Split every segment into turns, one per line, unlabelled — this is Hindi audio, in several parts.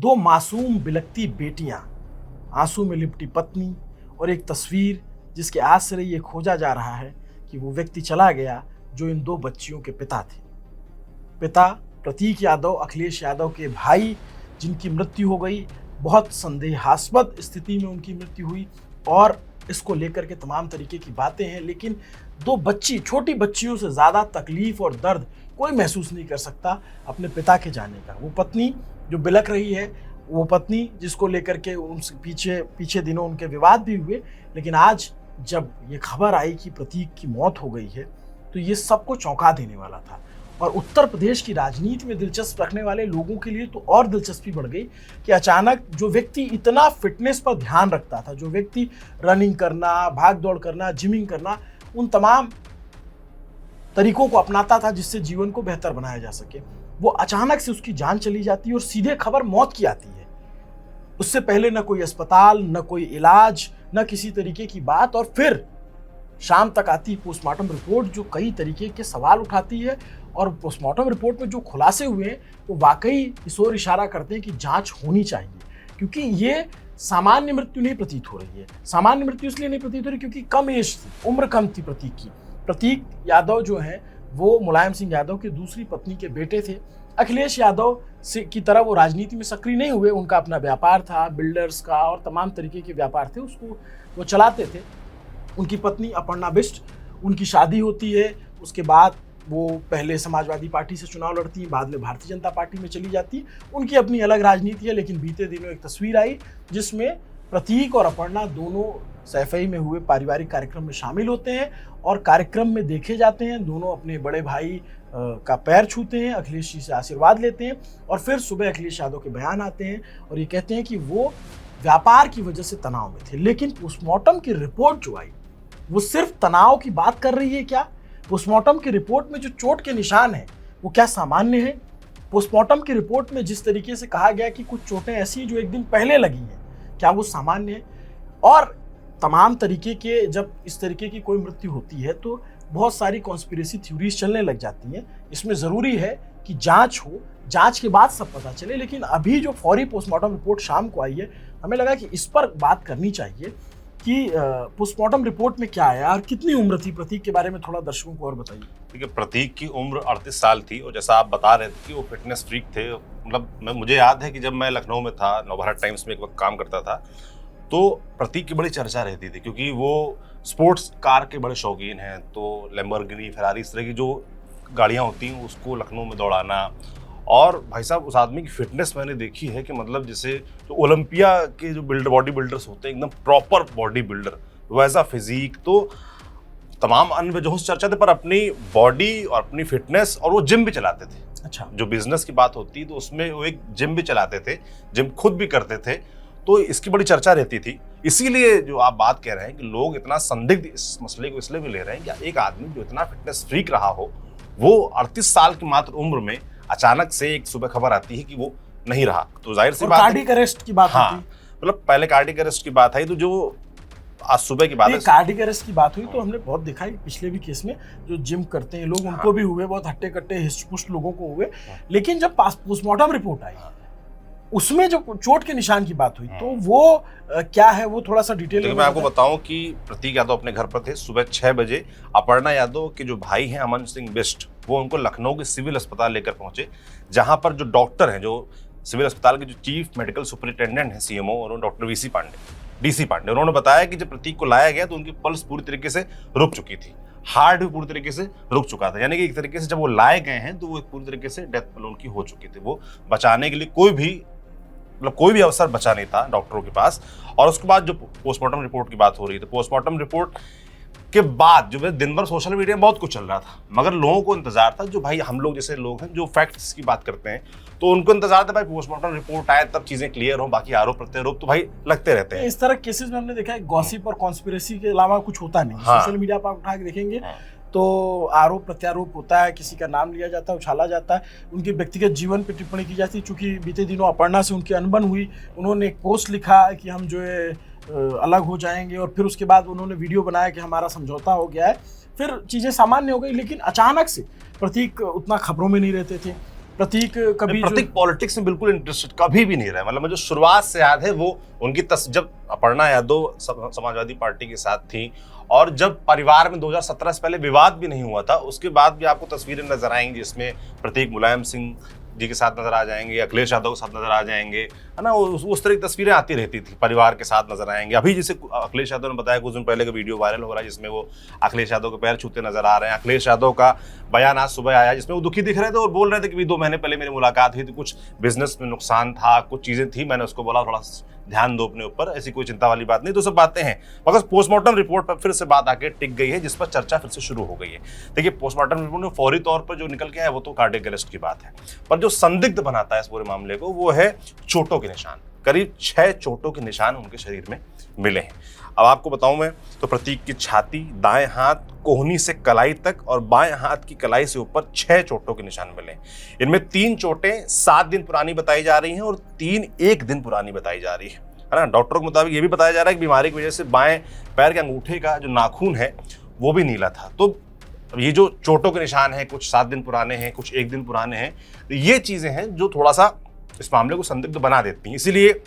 दो मासूम बिलखती बेटियां, आंसू में लिपटी पत्नी और एक तस्वीर जिसके आश्रय ये खोजा जा रहा है कि वो व्यक्ति चला गया जो इन दो बच्चियों के पिता थे। पिता प्रतीक यादव अखिलेश यादव के भाई, जिनकी मृत्यु हो गई। बहुत संदेहास्पद स्थिति में उनकी मृत्यु हुई और इसको लेकर के तमाम तरीके की बातें हैं, लेकिन दो बच्ची, छोटी बच्चियों से ज़्यादा तकलीफ और दर्द कोई महसूस नहीं कर सकता अपने पिता के जाने का। वो पत्नी जो बिलख रही है, वो पत्नी जिसको लेकर के उनसे पीछे दिनों उनके विवाद भी हुए, लेकिन आज जब ये खबर आई कि प्रतीक की मौत हो गई है तो ये सबको चौंका देने वाला था। और उत्तर प्रदेश की राजनीति में दिलचस्प रखने वाले लोगों के लिए तो और दिलचस्पी बढ़ गई कि अचानक जो व्यक्ति इतना फिटनेस पर ध्यान रखता था, जो व्यक्ति रनिंग करना, भाग दौड़ करना, जिमिंग करना, उन तमाम तरीकों को अपनाता था जिससे जीवन को बेहतर बनाया जा सके, वो अचानक से उसकी जान चली जाती है और सीधे खबर मौत की आती है। उससे पहले न कोई अस्पताल, न कोई इलाज, न किसी तरीके की बात, और फिर शाम तक आती पोस्टमार्टम रिपोर्ट जो कई तरीके के सवाल उठाती है। और पोस्टमार्टम रिपोर्ट में जो खुलासे हुए हैं वो वाकई इस ओर इशारा करते हैं कि जांच होनी चाहिए, क्योंकि ये सामान्य मृत्यु नहीं प्रतीत हो रही है। सामान्य मृत्यु इसलिए नहीं प्रतीत हो रही क्योंकि कम एज थी, उम्र कम थी प्रतीक की। प्रतीक यादव जो है वो मुलायम सिंह यादव की दूसरी पत्नी के बेटे थे। अखिलेश यादव से की तरह वो राजनीति में सक्रिय नहीं हुए, उनका अपना व्यापार था, बिल्डर्स का और तमाम तरीके के व्यापार थे, उसको वो चलाते थे। उनकी पत्नी अपर्णा बिष्ट, उनकी शादी होती है, उसके बाद वो पहले समाजवादी पार्टी से चुनाव लड़ती, बाद में भारतीय जनता पार्टी में चली जाती। उनकी अपनी अलग राजनीति है, लेकिन बीते दिनों एक तस्वीर आई जिसमें प्रतीक और अपर्णा दोनों सैफई में हुए पारिवारिक कार्यक्रम में शामिल होते हैं और कार्यक्रम में देखे जाते हैं। दोनों अपने बड़े भाई का पैर छूते हैं, अखिलेश जी से आशीर्वाद लेते हैं और फिर सुबह अखिलेश यादव के बयान आते हैं और ये कहते हैं कि वो व्यापार की वजह से तनाव में थे। लेकिन पोस्टमार्टम की रिपोर्ट जो आई वो सिर्फ तनाव की बात कर रही है क्या? पोस्टमार्टम की रिपोर्ट में जो चोट के निशान हैं वो क्या सामान्य है? पोस्टमार्टम की रिपोर्ट में जिस तरीके से कहा गया कि कुछ चोटें ऐसी जो एक दिन पहले लगी हैं, क्या वो सामान्य है? और तमाम तरीके के, जब इस तरीके की कोई मृत्यु होती है तो बहुत सारी कॉन्स्पिरेसी थ्योरीज चलने लग जाती हैं। इसमें ज़रूरी है कि जांच हो, जांच के बाद सब पता चले। लेकिन अभी जो फौरी पोस्टमार्टम रिपोर्ट शाम को आई है, हमें लगा कि इस पर बात करनी चाहिए कि पोस्टमार्टम रिपोर्ट में क्या आया और कितनी उम्र थी प्रतीक के बारे में थोड़ा दर्शकों को और बताइए।
ठीक है, प्रतीक की उम्र 38 साल थी और जैसा आप बता रहे थे कि वो फिटनेस फ्रीक थे। मतलब मुझे याद है कि जब मैं लखनऊ में था, नवभारत टाइम्स में एक वक्त काम करता था, तो प्रतीक की बड़ी चर्चा रहती थी क्योंकि वो स्पोर्ट्स कार के बड़े शौकीन हैं। तो लैम्बोर्गिनी, फेरारी, इस तरह की जो गाड़ियाँ होती हैं उसको लखनऊ में दौड़ाना। और भाई साहब, उस आदमी की फिटनेस मैंने देखी है कि मतलब जैसे जो ओलंपिया के जो बॉडी बिल्डर्स होते हैं, एकदम प्रॉपर बॉडी बिल्डर, वैसा फिजिक। तो तमाम अन्य वजहों से चर्चा थे, पर अपनी बॉडी और अपनी फिटनेस, और वो जिम भी चलाते थे।
अच्छा, जो
बिजनेस की बात होती तो उसमें वो एक जिम भी चलाते थे, जिम खुद भी करते थे, तो इसकी बड़ी चर्चा रहती थी। इसीलिए जो आप बात कह रहे हैं कि लोग इतना संदिग्ध इस मसले को इसलिए भी ले रहे हैं कि एक आदमी जो इतना फिटनेस फ्रीक रहा हो, वो 38 साल की मात्र उम्र में अचानक से एक सुबह खबर आती है कि वो नहीं रहा। तो जाहिर सी बात,
कार्डिक अरेस्ट की बात
हाँ, मतलब पहले कार्डिक अरेस्ट की बात आई, तो जो आज सुबह की बात है,
कार्डिक अरेस्ट की बात हुई तो हमने बहुत देखा है पिछले भी केस में जो जिम करते हैं लोग, उनको भी हुए, बहुत हट्टे कट्टे हिस्ट-पुस्ट लोगों को हुए। लेकिन जब पोस्टमार्टम रिपोर्ट आई उसमें जो चोट के निशान की बात हुई तो वो क्या है, वो थोड़ा सा डिटेल में
मैं आपको बताऊं कि प्रतीक यादव अपने घर पर थे सुबह 6 बजे। अपर्णा यादव के जो भाई हैं अमन सिंह बिष्ट, वो उनको लखनऊ के सिविल अस्पताल लेकर पहुंचे, जहां पर जो डॉक्टर हैं, जो सिविल अस्पताल के जो चीफ मेडिकल सुपरिटेंडेंट हैं, सीएमओ, और डॉक्टर डीसी पांडे, उन्होंने बताया कि जब प्रतीक को लाया गया तो उनकी पल्स पूरी तरीके से रुक चुकी थी, हार्ट भी पूरी तरीके से रुक चुका था। यानी कि एक तरीके से जब वो लाए गए हैं तो वो पूरी तरीके से डेथ उनकी हो चुकी थी। वो बचाने के लिए कोई भी अवसर बचा नहीं था डॉक्टरों के पास। और उसके बाद जो पोस्टमार्टम रिपोर्ट की बात हो रही है, तो पोस्टमार्टम रिपोर्ट के बाद जो दिन भर सोशल मीडिया में बहुत कुछ चल रहा था, मगर लोगों को इंतजार था, जो भाई हम लोग जैसे लोग हैं जो फैक्ट्स की बात करते हैं, तो उनको इंतजार था भाई पोस्टमार्टम रिपोर्ट आए तब चीजें क्लियर हो, बाकी आरोप प्रत्यारोप तो भाई लगते रहते हैं।
इस तरह केसेस में हमने देखा है गॉसिप और कॉन्स्पिरेसी के अलावा कुछ होता नहीं। सोशल मीडिया पर उठा के देखेंगे तो आरोप प्रत्यारोप होता है, किसी का नाम लिया जाता है, उछाला जाता है, उनके व्यक्तिगत जीवन पर टिप्पणी की जाती है। चूंकि बीते दिनों अपर्णा से उनकी अनबन हुई, उन्होंने एक पोस्ट लिखा कि हम जो है अलग हो जाएंगे, और फिर उसके बाद उन्होंने वीडियो बनाया कि हमारा समझौता हो गया है। फिर चीज़ें सामान्य हो गई, लेकिन अचानक से प्रतीक उतना खबरों में नहीं रहते थे। प्रतीक कभी
प्रतीक पॉलिटिक्स में बिल्कुल इंटरेस्टेड कभी भी नहीं रहा। मतलब मुझे शुरुआत से याद है, वो उनकी जब अपर्णा यादव समाजवादी पार्टी के साथ थी और जब परिवार में 2017 से पहले विवाद भी नहीं हुआ था, उसके बाद भी आपको तस्वीरें नजर आएंगी जिसमें प्रतीक मुलायम सिंह जी के साथ नजर आ जाएंगे, अखिलेश यादव के साथ नजर आ जाएंगे, है ना। उस तरह की तस्वीरें आती रहती थी, परिवार के साथ नजर आएंगे। अभी जैसे अखिलेश यादव ने बताया कुछ दिन पहले का वीडियो वायरल हो रहा है जिसमें वो अखिलेश यादव के पैर छूते नजर आ रहे हैं। अखिलेश यादव का बयान आज सुबह आया जिसमें वो दुखी दिख रहे थे और बोल रहे थे कि 2 महीने पहले मेरी मुलाकात हुई थी, कुछ बिजनेस में नुकसान था, कुछ चीजें थी, मैंने उसको बोला थोड़ा ध्यान दो अपने ऊपर, ऐसी कोई चिंता वाली बात नहीं। तो सब बातें हैं, मगर पोस्टमार्टम रिपोर्ट पर फिर से बात आके टिक गई है, जिस पर चर्चा फिर से शुरू हो गई है। देखिए, पोस्टमार्टम रिपोर्ट में फौरी तौर पर जो निकल के आया वो तो कार्डियक अरेस्ट की बात है, पर जो संदिग्ध बनाता है इस पूरे मामले को वो है चोटों के निशान। करीब 6 चोटों के निशान उनके शरीर में मिले हैं। अब आपको बताऊं मैं तो प्रतीक की छाती, दाएं हाथ, कोहनी से कलाई तक और बाएं हाथ की कलाई से ऊपर 6 चोटों के निशान मिले। इनमें 3 चोटें 7 दिन पुरानी बताई जा रही हैं और 3 1 दिन पुरानी बताई जा रही है ना। डॉक्टरों के मुताबिक ये भी बताया जा रहा है कि बीमारी की वजह से बाएं पैर के अंगूठे का जो नाखून है वो भी नीला था। तो ये जो चोटों के निशान हैं, कुछ 7 दिन पुराने हैं, कुछ 1 दिन पुराने हैं, तो ये चीजें हैं जो थोड़ा सा इस मामले को संदिग्ध बना देती हैं। इसीलिए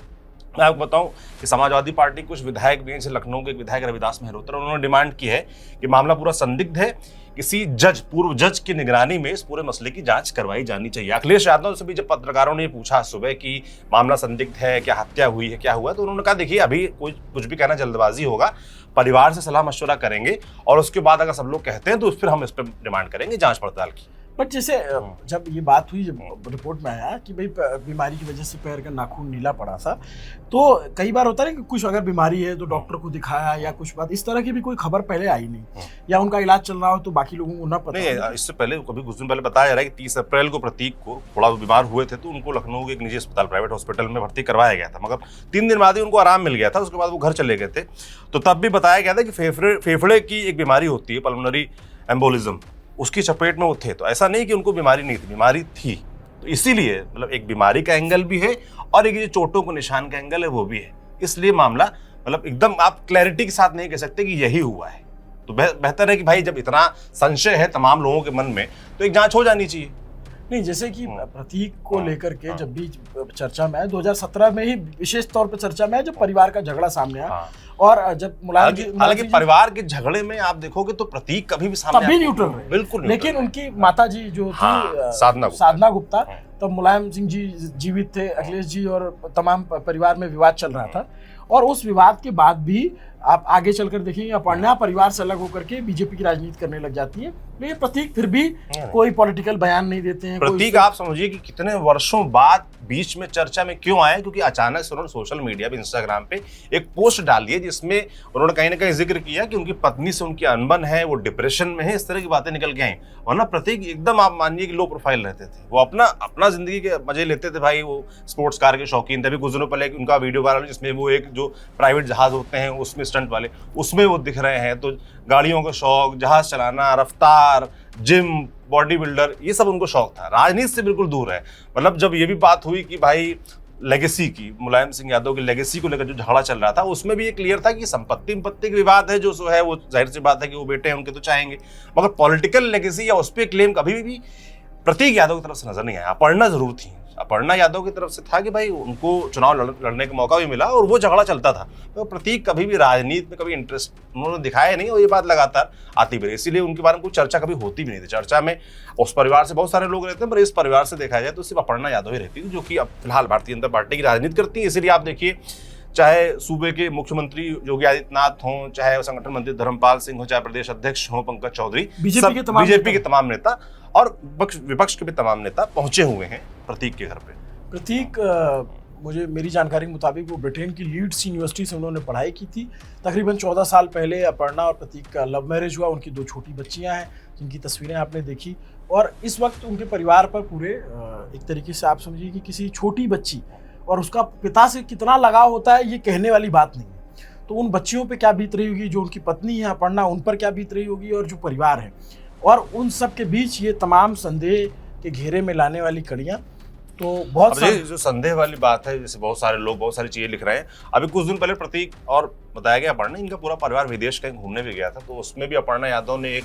मैं आपको बताऊं कि समाजवादी पार्टी कुछ विधायक भी हैं, जैसे लखनऊ के एक विधायक रविदास मेहरोत्रा, उन्होंने डिमांड की है कि मामला पूरा संदिग्ध है, किसी पूर्व जज की निगरानी में इस पूरे मसले की जांच करवाई जानी चाहिए। अखिलेश यादव से भी जब पत्रकारों ने पूछा सुबह कि मामला संदिग्ध है, क्या हत्या हुई है, क्या हुआ, तो उन्होंने कहा देखिए अभी कुछ भी कहना जल्दबाजी होगा, परिवार से सलाह मशवरा करेंगे और उसके बाद अगर सब लोग कहते हैं तो फिर हम इस पर डिमांड करेंगे जांच पड़ताल की।
बट जैसे जब ये बात हुई, जब रिपोर्ट में आया कि भाई बीमारी की वजह से पैर का नाखून नीला पड़ा था, तो कई बार होता है कि कुछ अगर बीमारी है तो डॉक्टर को दिखाया या कुछ बात इस तरह की भी कोई खबर पहले आई नहीं, या उनका इलाज चल रहा हो तो बाकी लोगों को ना पता
नहीं। इससे पहले कभी कुछ दिन पहले बताया जा रहा है कि 30 अप्रैल को प्रतीक को थोड़ा बीमार हुए थे तो उनको लखनऊ के एक निजी अस्पताल, प्राइवेट हॉस्पिटल में भर्ती करवाया गया था, मगर 3 दिन बाद ही उनको आराम मिल गया था। उसके बाद वो घर चले गए थे। तो तब भी बताया गया था कि फेफड़े की एक बीमारी होती है, पल्मोनरी एम्बोलिज्म, उसकी चपेट में वो थे। तो ऐसा नहीं कि उनको बीमारी नहीं थी, बीमारी थी। तो इसीलिए मतलब एक बीमारी का एंगल भी है और एक जो चोटों को निशान का एंगल है वो भी है। इसलिए मामला मतलब एकदम आप क्लैरिटी के साथ नहीं कह सकते कि यही हुआ है। तो बेहतर है कि भाई जब इतना संशय है तमाम लोगों के मन में तो एक जांच हो जानी चाहिए।
नहीं, जैसे कि प्रतीक को लेकर के जब भी चर्चा में आया 2017 में ही विशेष तौर पर चर्चा में आया, जब परिवार का झगड़ा सामने आया और जब
हालांकि परिवार के झगड़े में आप देखोगे तो प्रतीक कभी भी सामने
तभी न्यूट्रल रहे,
बिल्कुल।
लेकिन उनकी माता जी जो थी साधना गुप्ता, तब मुलायम सिंह जी जीवित थे, अखिलेश जी और तमाम परिवार में विवाद चल रहा था। और उस विवाद के बाद भी आप आगे चलकर देखेंगे अपर्णा परिवार से अलग होकर के बीजेपी की राजनीति करने लग जाती है, लेकिन प्रतीक फिर भी कोई पॉलिटिकल बयान नहीं देते हैं।
प्रतीक आप समझिए कि कितने वर्षों बाद बीच में चर्चा में क्यों आए, क्योंकि अचानक से उन्होंने सोशल मीडिया पे, इंस्टाग्राम पे एक पोस्ट डाली है जिसमें उन्होंने कहीं ना कहीं जिक्र किया कि उनकी पत्नी से उनकी अनबन है, वो डिप्रेशन में है, इस तरह की बातें निकल के आई। वरना प्रतीक एकदम आप मानिए कि लो प्रोफाइल रहते थे, वो अपना जिंदगी के मजे लेते थे भाई, वो स्पोर्ट्स कार के शौकीन थे। अभी कुछ दिनों पहले उनका वीडियो वायरल जिसमें वो एक जो प्राइवेट जहाज होते हैं उसमें स्टंट वाले, उसमें वो दिख रहे हैं। तो गाड़ियों का शौक, जहाज चलाना, रफ्तार, जिम, बॉडी बिल्डर, ये सब उनको शौक था, राजनीति से बिल्कुल दूर है। मतलब जब ये भी बात हुई कि भाई लेगेसी की, मुलायम सिंह यादव की लेगेसी को लेकर जो झगड़ा चल रहा था, उसमें भी ये क्लियर था कि संपत्ति के विवाद है, जो है वो जाहिर सी बात है कि वो बेटे हैं उनके तो चाहेंगे, मगर पॉलिटिकल लेगेसी या उस पर क्लेम कभी भी प्रतीक यादव की तरफ से नजर नहीं आया। अपर्णा जरूर थी, अपर्णा यादव की तरफ से था कि भाई उनको चुनाव लड़ने का मौका भी मिला और वो झगड़ा चलता था। तो प्रतीक कभी भी राजनीति में कभी इंटरेस्ट उन्होंने दिखाया नहीं और ये बात लगातार आती भी रही, इसीलिए उनके बारे में कोई चर्चा कभी होती भी नहीं थी। चर्चा में उस परिवार से बहुत सारे लोग रहते हैं, पर इस परिवार से देखा जाए तो सिर्फ अपर्णा यादव ही रहती थी, जो कि अब फिलहाल भारतीय जनता पार्टी की राजनीति करती है। इसीलिए आप देखिए, चाहे सूबे के मुख्यमंत्री योगी आदित्यनाथ हों, चाहे संगठन मंत्री धर्मपाल सिंह हो, चाहे प्रदेश अध्यक्ष हों पंकज चौधरी, बीजेपी के तमाम नेता और विपक्ष के भी तमाम नेता पहुंचे हुए हैं प्रतीक के घर पे।
प्रतीक मेरी जानकारी के मुताबिक वो ब्रिटेन की लीड्स यूनिवर्सिटी से उन्होंने पढ़ाई की थी। तकरीबन 14 साल पहले अपर्णा और प्रतीक का लव मैरिज हुआ। उनकी 2 छोटी बच्चियां हैं जिनकी तस्वीरें आपने देखी, और इस वक्त उनके परिवार पर पूरे एक तरीके से आप समझिए कि किसी छोटी बच्ची और उसका पिता से कितना लगाव होता है ये कहने वाली बात नहीं है। तो उन बच्चियों पे क्या बीत रही होगी, जो उनकी पत्नी है अपर्णा, उन पर क्या बीत रही होगी, और जो परिवार है, और उन सब के बीच ये तमाम संदेह के घेरे में लाने वाली कड़ियाँ। तो बहुत
जो संदेह वाली बात है, जैसे बहुत सारे लोग बहुत सारी चीजें लिख रहे हैं। अभी कुछ दिन पहले प्रतीक और बताया गया अपर्णा, इनका पूरा परिवार विदेश कहीं घूमने भी गया था, तो उसमें भी अपर्णा यादव ने एक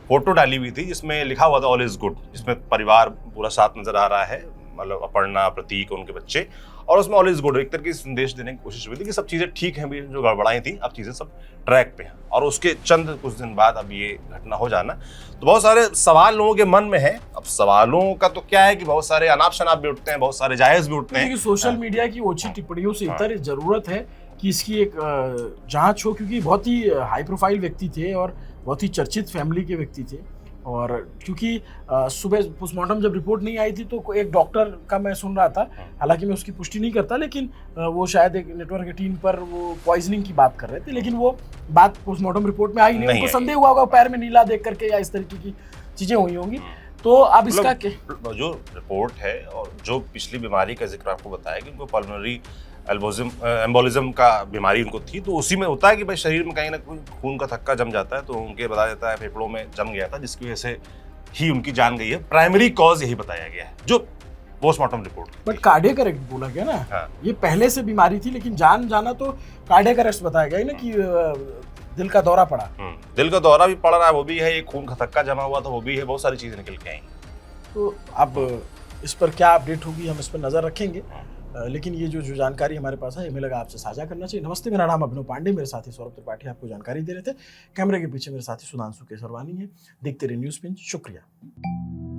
फोटो डाली हुई थी जिसमें लिखा हुआ था ऑल इज गुड, जिसमें परिवार पूरा साथ नजर आ रहा है, मतलब अपर्णा, प्रतीक, उनके बच्चे, और उसमें ऑल इज गुड एक तरह की संदेश देने की कोशिश हुई थी कि सब चीजें ठीक हैं, भी जो गड़बड़ाई थी अब चीजें सब ट्रैक पे हैं। और उसके चंद कुछ दिन बाद अब ये घटना हो जाना, तो बहुत सारे सवाल लोगों के मन में है। अब सवालों का तो क्या है कि बहुत सारे अनाप शनाप भी उठते हैं, बहुत सारे जायज भी उठते हैं।
सोशल मीडिया की ओछी टिप्पणियों से इतर जरूरत है कि इसकी एक जांच हो, क्योंकि बहुत ही हाई प्रोफाइल व्यक्ति थे और बहुत ही चर्चित फैमिली के व्यक्ति थे। और क्योंकि सुबह पोस्टमार्टम जब रिपोर्ट नहीं आई थी तो एक डॉक्टर का मैं सुन रहा था, हालांकि मैं उसकी पुष्टि नहीं करता, लेकिन वो शायद एक नेटवर्क 18 पर वो पॉइजनिंग की बात कर रहे थे, लेकिन वो बात पोस्टमार्टम रिपोर्ट में आई नहीं। उनको संदेह हुआ होगा पैर में नीला देख करके या इस तरीके की चीजें हुई होंगी। तो अब इसका
जो रिपोर्ट है और जो पिछली बीमारी का जिक्र आपको बताया कि उनको पल्मोनरी एम्बोलिज्म का बीमारी उनको थी, तो उसी में होता है कि भाई शरीर में कहीं ना कहीं खून का थक्का जम जाता है, तो उनके बताया जाता है फेफड़ों में जम गया था, जिसकी वजह से ही उनकी जान गई है। प्राइमरी कॉज यही बताया गया है जो postmortem report.
But cardiac arrest बोला गया ना। हाँ। ये पहले से बीमारी थी, लेकिन जान जाना तो कार्डियक अरेस्ट बताया गया ना कि दिल का दौरा पड़ा।
दिल का दौरा भी पड़ रहा है, वो भी है, ये खून का थक्का जमा हुआ था, वो भी है, बहुत सारी चीजें निकल के आई।
तो अब इस पर क्या अपडेट होगी हम इस पर नजर रखेंगे, लेकिन ये जो जानकारी हमारे पास है हमें लगा आपसे साझा करना चाहिए। नमस्ते, मेरा नाम अभिनव पांडे, मेरे साथी सौरभ त्रिपाठी आपको जानकारी दे रहे थे। कैमरे के पीछे मेरे साथी सुधांशु केसरवानी है। देखते रहिए न्यूज़ पिंच। शुक्रिया।